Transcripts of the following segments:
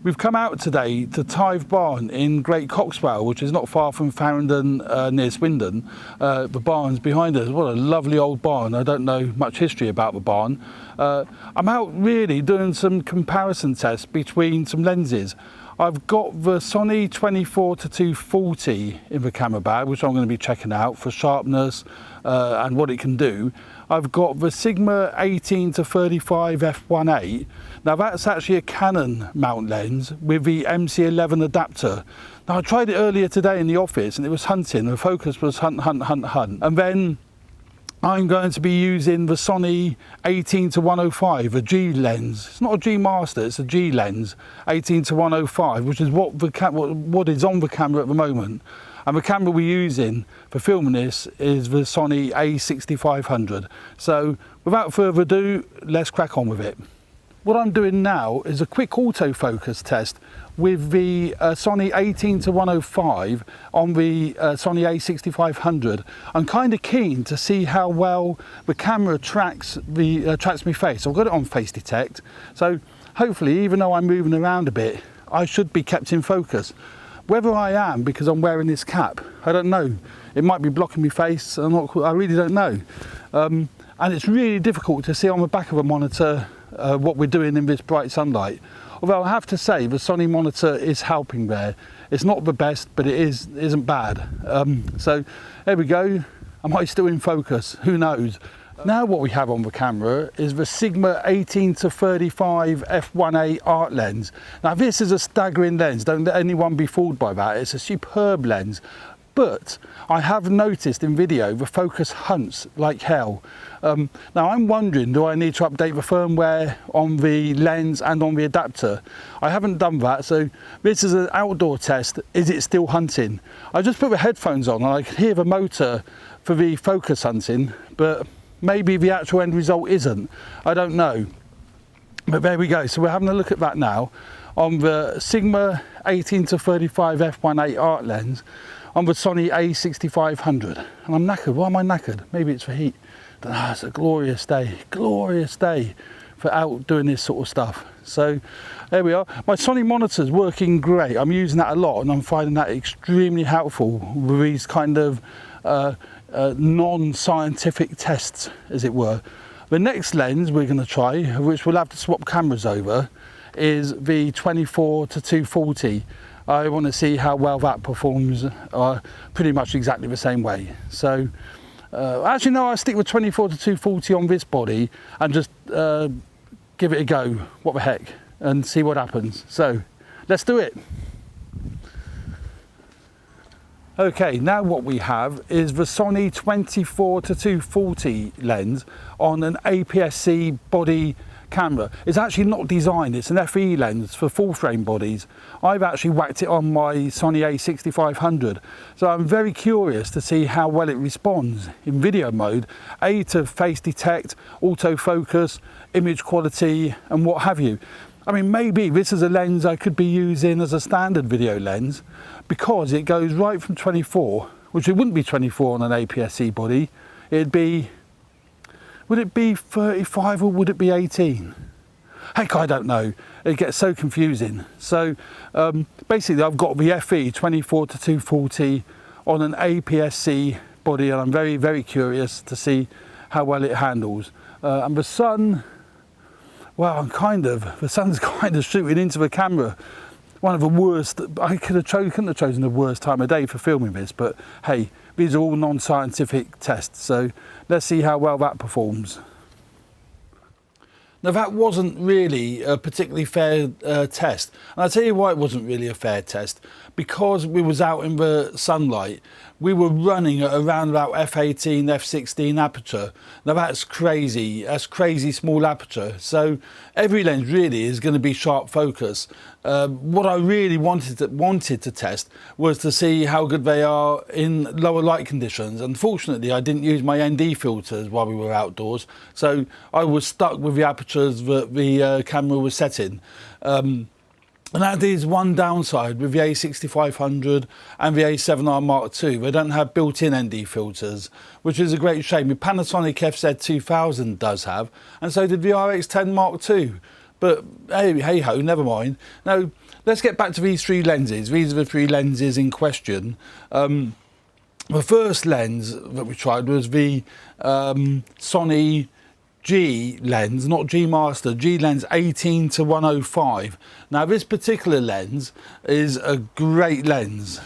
We've come out today to Tithe Barn in Great Coxwell, which is not far from Farringdon near Swindon. The barn's behind us. What a lovely old barn. I don't know much history about the barn. I'm out really doing some comparison tests between some lenses. I've got the Sony 24-240 in the camera bag, which I'm going to be checking out for sharpness and what it can do. I've got the Sigma 18-35 f1.8. Now that's actually a Canon mount lens with the MC11 adapter. Now I tried it earlier today in the office and it was hunting. The focus was hunt. And then I'm going to be using the Sony 18-105, a G lens. It's not a G Master, it's a G lens, 18-105, which is what is on the camera at the moment. And the camera we're using for filming this is the Sony A6500. So without further ado, let's crack on with it. What I'm doing now is a quick autofocus test with the Sony 18-105 on the Sony A6500. I'm kind of keen to see how well the camera tracks my face. I've got it on face detect, so hopefully, even though I'm moving around a bit, I should be kept in focus. Whether I am because I'm wearing this cap, I don't know. It might be blocking my face. I really don't know. And it's really difficult to see on the back of a monitor what we're doing in this bright sunlight. Although I have to say the Sony monitor is helping there. It's not the best, but it isn't bad. So there we go. Am I still in focus? Who knows? Now what we have on the camera is the Sigma 18-35 f1.8 art lens. Now this is a staggering lens, don't let anyone be fooled by that. It's a superb lens, but I have noticed in video the focus hunts like hell. Now I'm wondering, do I need to update the firmware on the lens and on the adapter? I haven't done that, so this is an outdoor test. Is it still hunting? I just put the headphones on and I can hear the motor for the focus hunting, but maybe the actual end result isn't. I don't know. But there we go. So we're having a look at that now on the Sigma 18-35 f1.8 art lens on the Sony A6500. And I'm knackered. Why am I knackered? Maybe it's for heat. It's a glorious day for out doing this sort of stuff. So there we are. My Sony monitor's working great. I'm using that a lot and I'm finding that extremely helpful with these kind of non-scientific tests, as it were. The next lens we're going to try, which we'll have to swap cameras over, is the 24-240. I want to see how well that performs pretty much exactly the same way. So actually no, I'll stick with 24-240 on this body and just give it a go, what the heck, and see what happens. So let's do it. Okay, now what we have is the Sony 24-240 lens on an APS-C body camera. It's actually not designed, it's an FE lens for full frame bodies. I've actually whacked it on my Sony A6500. So I'm very curious to see how well it responds in video mode, to face detect, autofocus, image quality and what have you. I mean, maybe this is a lens I could be using as a standard video lens because it goes right from 24, which it wouldn't be 24 on an APS-C body. It'd be, would it be 35 or would it be 18? Heck, I don't know. It gets so confusing. So basically I've got the FE 24-240 on an APS-C body and I'm very, very curious to see how well it handles. And the sun, well, the sun's kind of shooting into the camera. One of the worst, I couldn't have chosen the worst time of day for filming this, but hey, these are all non-scientific tests, so let's see how well that performs. Now that wasn't really a particularly fair test, and I'll tell you why it wasn't really a fair test. Because we was out in the sunlight, we were running at around about f18, f16 aperture. Now that's crazy small aperture. So every lens really is going to be sharp focus. What I really wanted to test was to see how good they are in lower light conditions. Unfortunately, I didn't use my ND filters while we were outdoors, so I was stuck with the apertures that the camera was set in. And that is one downside with the A6500 and the A7R Mark II. They don't have built-in ND filters, which is a great shame. The Panasonic FZ2000 does have, and so did the RX10 Mark II. But hey ho, never mind. Now, let's get back to these three lenses. These are the three lenses in question. The first lens that we tried was the Sony G lens, not G Master, G lens 18 to 105. Now this particular lens is a great lens.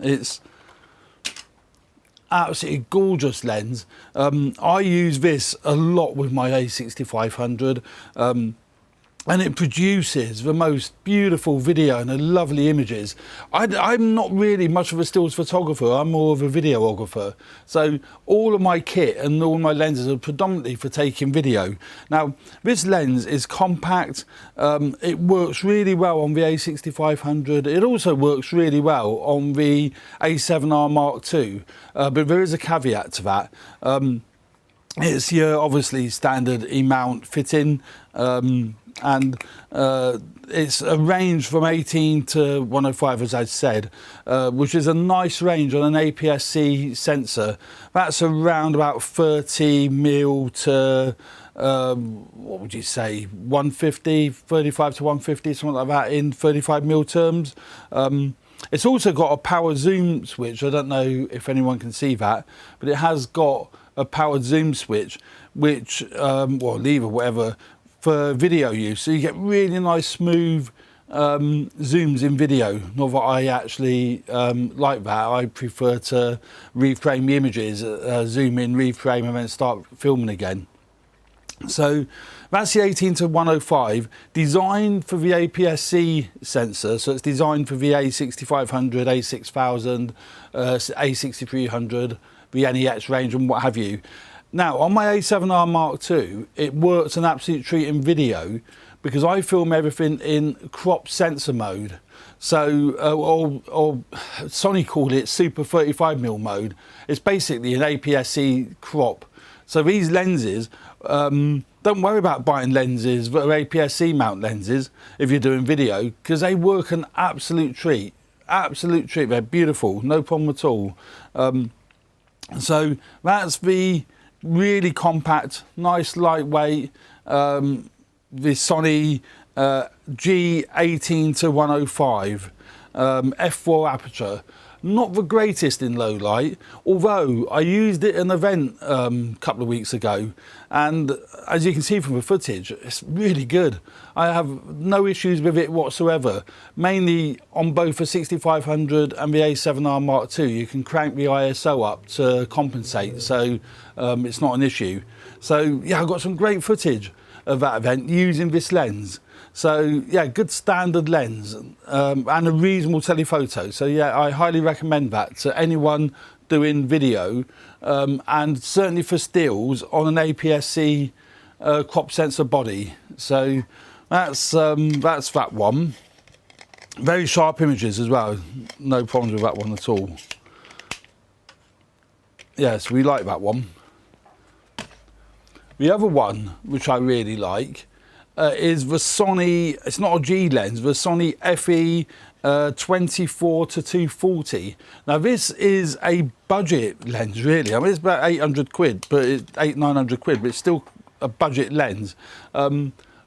It's absolutely gorgeous lens. I use this a lot with my A6500. And it produces the most beautiful video and the lovely images. I'm not really much of a stills photographer, I'm more of a videographer. So all of my kit and all my lenses are predominantly for taking video. Now, this lens is compact, it works really well on the A6500, it also works really well on the A7R Mark II, but there is a caveat to that. It's your obviously standard E Mount fitting, and it's a range from 18 to 105, as I said, which is a nice range on an APS-C sensor. That's around about 30 mil to what would you say, 150, 35 to 150, something like that in 35 mil terms. It's also got a power zoom switch. I don't know if anyone can see that, but it has got a powered zoom switch, which or lever, whatever, for video use, so you get really nice smooth zooms in video. Not that I actually like that. I prefer to reframe the images, zoom in, reframe, and then start filming again. So that's the 18 to 105, designed for the APS-C sensor, so it's designed for the A6500, A6000, A6300, the NEX range and what have you. Now, on my A7R Mark II, it works an absolute treat in video because I film everything in crop sensor mode. So, or Sony called it Super 35mm mode. It's basically an APS-C crop. So these lenses, don't worry about buying lenses that are APS-C mount lenses if you're doing video, because they work an absolute treat. Absolute treat. They're beautiful, no problem at all. So that's the really compact, nice, lightweight, the Sony G18 to 105 f4 aperture. Not the greatest in low light, although I used it in an event a couple of weeks ago, and as you can see from the footage, it's really good. I have no issues with it whatsoever. Mainly on both the 6500 and the A7R Mark II, you can crank the ISO up to compensate, so it's not an issue. So yeah, I got some great footage of that event using this lens. So yeah, good standard lens and a reasonable telephoto. So yeah, I highly recommend that to anyone doing video, and certainly for stills on an APS-C crop sensor body. So that's that one. Very sharp images as well. No problems with that one at all. Yes, we like that one. The other one, which I really like, is the Sony, it's not a G lens, the Sony FE 24 to 240. Now this is a budget lens really. I mean, it's about 800 quid, but it's 900 quid, but it's still a budget lens.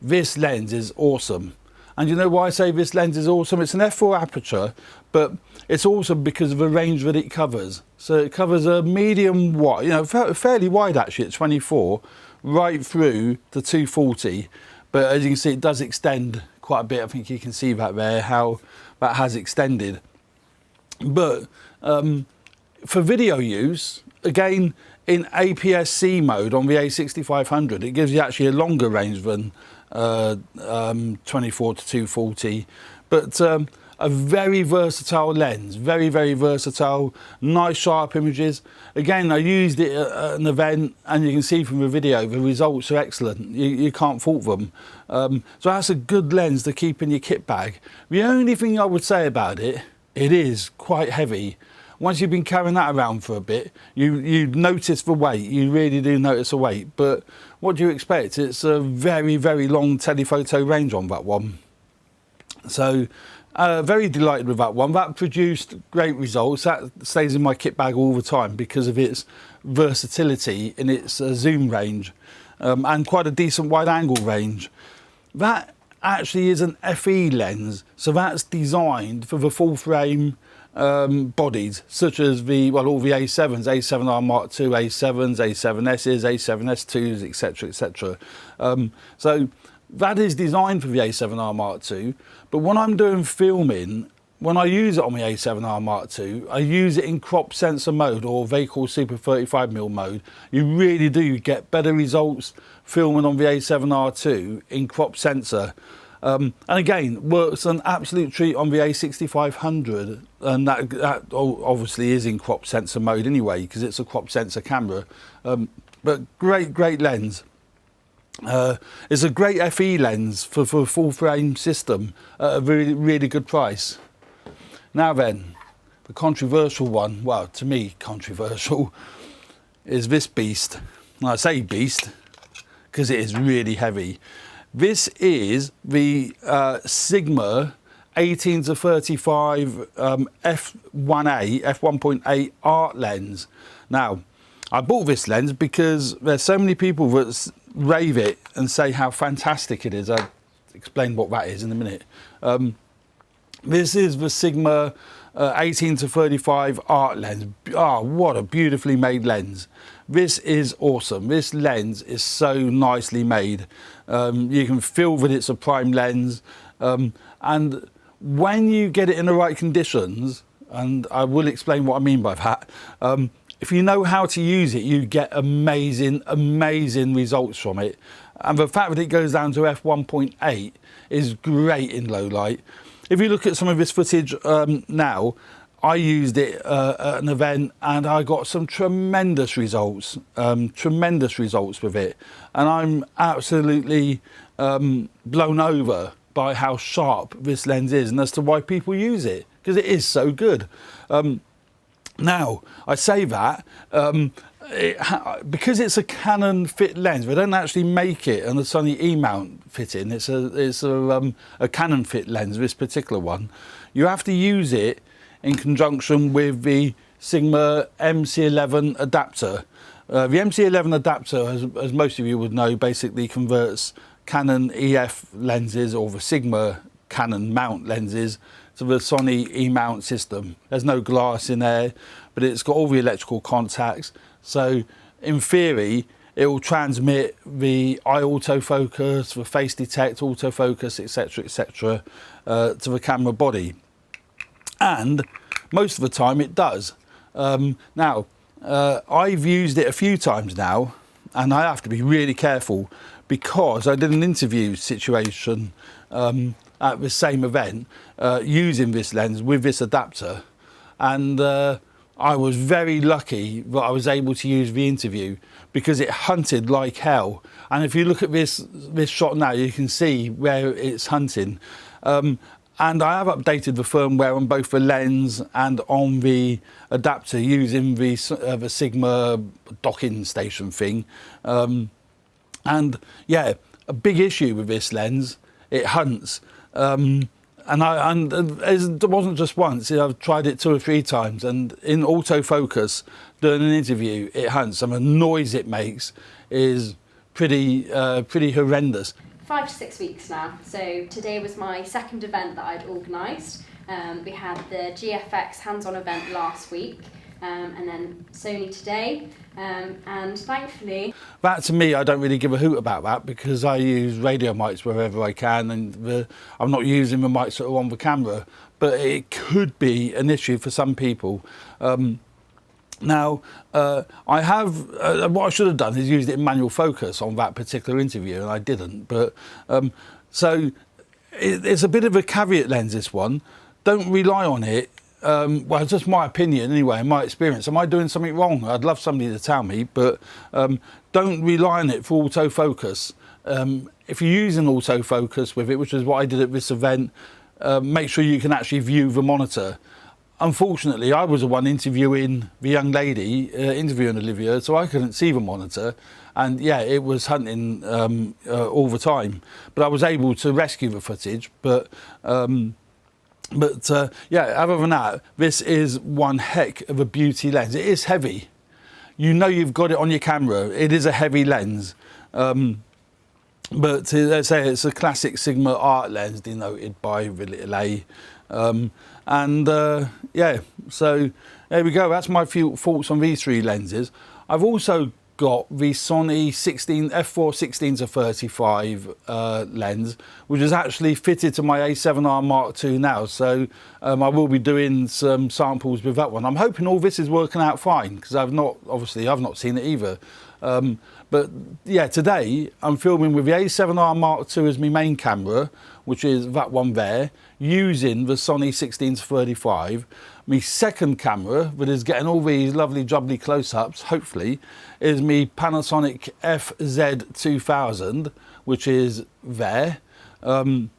This lens is awesome. And you know why I say this lens is awesome? It's an f4 aperture, but it's awesome because of the range that it covers. So it covers a medium wide, you know, fairly wide actually at 24, right through to 240. But as you can see, it does extend quite a bit. I think you can see that there, how that has extended. But for video use, again, in APS-C mode on the A6500, it gives you actually a longer range than 24 to 240. But a very versatile lens, very, very versatile, nice sharp images. Again, I used it at an event and you can see from the video, the results are excellent. You can't fault them. So that's a good lens to keep in your kit bag. The only thing I would say about it, it is quite heavy. Once you've been carrying that around for a bit, you notice the weight, you really do notice the weight. But what do you expect? It's a very, very long telephoto range on that one. So very delighted with that one. That produced great results. That stays in my kit bag all the time because of its versatility in its zoom range and quite a decent wide angle range. That actually is an FE lens, so that's designed for the full frame bodies, such as all the A7s, A7R Mark II, A7s, A7Ss, A7S2s, etc, etc. So that is designed for the A7R Mark II, but when I'm doing filming, when I use it on the A7R Mark II, I use it in crop sensor mode, or they call Super 35mm mode. You really do get better results filming on the A7R2 in crop sensor. And again, works an absolute treat on the A6500, and that obviously is in crop sensor mode anyway, because it's a crop sensor camera. But great lens. It's a great FE lens for a full frame system at a really good price. Now then, the controversial one, well, to me controversial, is this beast. And I say beast because it is really heavy. This is the Sigma 18 to 35 f1.8 art lens. Now, I bought this lens because there's so many people that rave it and say how fantastic it is. I'll explain what that is in a minute. This is the Sigma 18 to 35 art lens. Ah, what a beautifully made lens. This is awesome. This lens is so nicely made. You can feel that it's a prime lens. And when you get it in the right conditions, and I will explain what I mean by that, if you know how to use it, you get amazing results from it. And the fact that it goes down to f1.8 is great in low light. If you look at some of this footage now, I used it at an event and I got some tremendous results with it. And I'm absolutely blown over by how sharp this lens is and as to why people use it, because it is so good. Now, I say that because it's a Canon fit lens. They don't actually make it on the Sony E Mount fitting. It's a Canon fit lens, this particular one. You have to use it in conjunction with the Sigma MC11 adapter. The MC11 adapter, as most of you would know, basically converts Canon EF lenses, or the Sigma Canon mount lenses, to the Sony E Mount system. There's no glass in there, but it's got all the electrical contacts. So in theory, it will transmit the eye autofocus, the face detect autofocus, etc, to the camera body. And most of the time it does. Now, I've used it a few times now, and I have to be really careful because I did an interview situation at the same event using this lens with this adapter, and I was very lucky that I was able to use the interview because it hunted like hell. And if you look at this shot now, you can see where it's hunting. And I have updated the firmware on both the lens and on the adapter using the Sigma docking station thing. And yeah, a big issue with this lens, it hunts. And it wasn't just once. I've tried it 2 or 3 times, and in autofocus during an interview, it hunts, and the noise it makes is pretty horrendous. 5 to 6 weeks now. So today was my second event that I'd organised. We had the GFX hands-on event last week, and then Sony today, and thankfully... That, to me, I don't really give a hoot about that because I use radio mics wherever I can, and I'm not using the mics that are on the camera, but it could be an issue for some people. Now, I have, what I should have done is used it in manual focus on that particular interview, and I didn't. But so it's a bit of a caveat lens, this one. Don't rely on it. Well, it's just my opinion anyway, in my experience. Am I doing something wrong? I'd love somebody to tell me, but don't rely on it for autofocus. If you're using autofocus with it, which is what I did at this event, make sure you can actually view the monitor. Unfortunately, I was the one interviewing the young lady, interviewing Olivia, so I couldn't see the monitor. And yeah, it was hunting all the time. But I was able to rescue the footage. But yeah, other than that, this is one heck of a beauty lens. It is heavy. You know you've got it on your camera. It is a heavy lens. But let's say it's a classic Sigma art lens denoted by the little A. Yeah, so there we go. That's my few thoughts on these three lenses. I've also got the Sony f4 16-35 lens, which is actually fitted to my A7R Mark II now. So I will be doing some samples with that one. I'm hoping all this is working out fine, because I've not seen it either. But yeah, today I'm filming with the A7R Mark II as my main camera, which is that one there, using the Sony 16-35. My second camera, that is getting all these lovely jubbly close-ups, hopefully, is my Panasonic FZ2000, which is there. And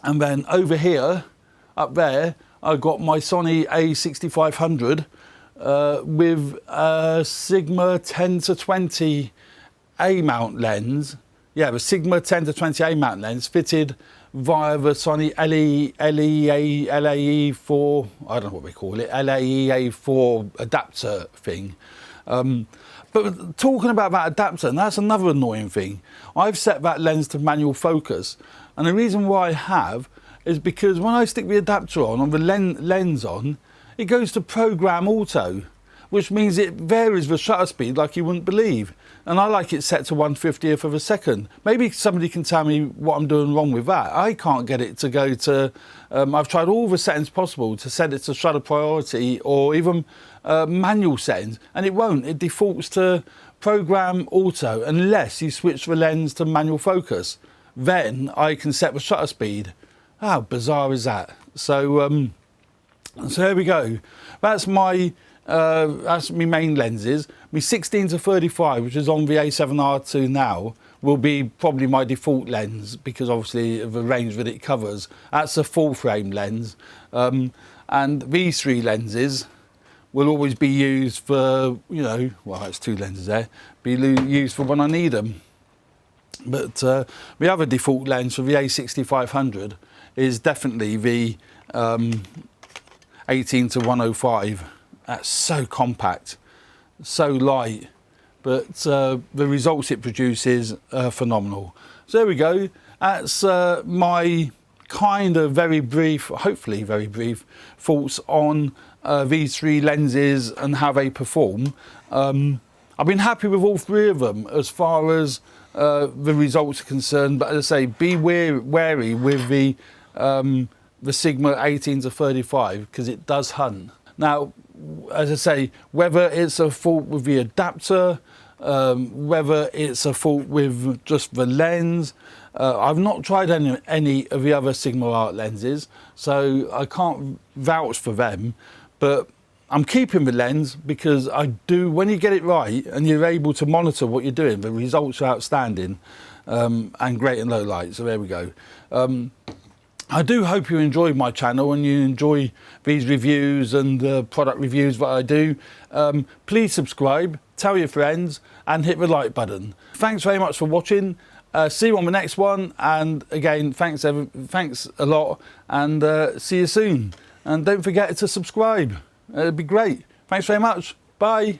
then over here, up there, I've got my Sony A6500 with a Sigma 10-20 A mount lens. Yeah, the Sigma 10-20 A mount lens fitted via the Sony LAE4, I don't know what they call it, LAE4 adapter thing. But talking about that adapter, and that's another annoying thing. I've set that lens to manual focus, and the reason why I have is because when I stick the adapter on the lens on, it goes to program auto, which means it varies the shutter speed like you wouldn't believe. And I like it set to 1/50th of a second. Maybe somebody can tell me what I'm doing wrong with that. I can't get it to go to, I've tried all the settings possible to set it to shutter priority or even manual settings, and it won't. It defaults to program auto unless you switch the lens to manual focus. Then I can set the shutter speed. How bizarre is that? So, so there we go. That's my main lenses. My 16-35, which is on the A7R2 now, will be probably my default lens because obviously of the range that it covers. That's a full frame lens. And these three lenses will always be used for, you know, well, that's two lenses there, be used for when I need them. But the other default lens for the A6500 is definitely the 18-105. That's so compact, so light, but the results it produces are phenomenal. So there we go. That's my kind of very brief, hopefully very brief, thoughts on these three lenses and how they perform. I've been happy with all three of them as far as the results are concerned, but as I say, be wary with the Sigma 18-35 because it does hunt. Now, as I say, whether it's a fault with the adapter, whether it's a fault with just the lens, I've not tried any of the other Sigma art lenses, so I can't vouch for them, but I'm keeping the lens because I do, when you get it right and you're able to monitor what you're doing, the results are outstanding and great in low light, so there we go. I do hope you enjoy my channel and you enjoy these reviews and the product reviews that I do. Please subscribe, tell your friends and hit the like button. Thanks very much for watching. See you on the next one, and again, thanks a lot, and see you soon. And don't forget to subscribe, it'd be great. Thanks very much, bye.